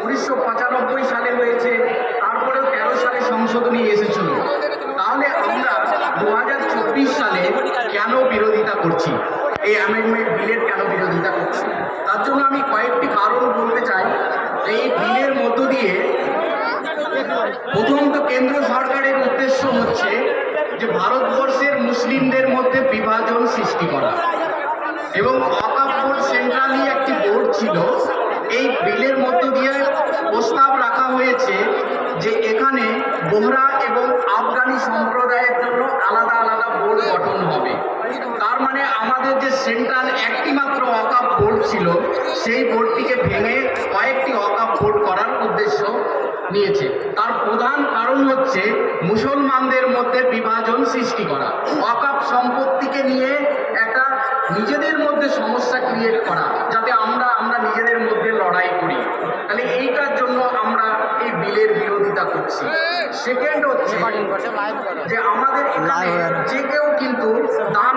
1995 সালে হয়েছে, তারপরেও 13 সালে সংশোধনী এসেছিল। তাহলে আমরা 2024 সালে কেন বিরোধিতা করছি, এই অ্যামেন্ডমেন্ট বিলের কেন বিরোধিতা করছি? তার জন্য আমি কয়েকটি কারণ বলতে চাই। এই বিলের মধ্য দিয়ে প্রথমত কেন্দ্র সরকারের উদ্দেশ্য হচ্ছে যে ভারতবর্ষের মুসলিমদের মধ্যে বিভাজন সৃষ্টি করা, এবং ওয়াকফ বোর্ড সেন্ট্রালি একটি বোর্ড ছিল। এই বিলের মধ্য দিয়ে প্রস্তাব রাখা হয়েছে যে এখানে বোহরা এবং আফগানি সম্প্রদায়ের জন্য আলাদা আলাদা বোর্ড গঠন হবে। তার মানে আমাদের যে সেন্ট্রাল একটি মাত্র ওয়াকফ বোর্ড ছিল, সেই বোর্ডটিকে ভেঙে কয়েকটি ওয়াকফ বোর্ড করার উদ্দেশ্য নিয়েছে। তার প্রধান কারণ হচ্ছে মুসলমানদের মধ্যে বিভাজন সৃষ্টি করা, ওয়াকফ সম্পত্তিকে নিয়ে একটা নিজেদের মধ্যে সমস্যা ক্রিয়েট করা, যাতে আমরা নিজেদের মধ্যে লড়াই করি। তাহলে এইটার জন্য আমরা এই বিলের বিরোধিতা করছি। সেকেন্ড হচ্ছে যে আমাদের এখানে যে কেউ কিন্তু দান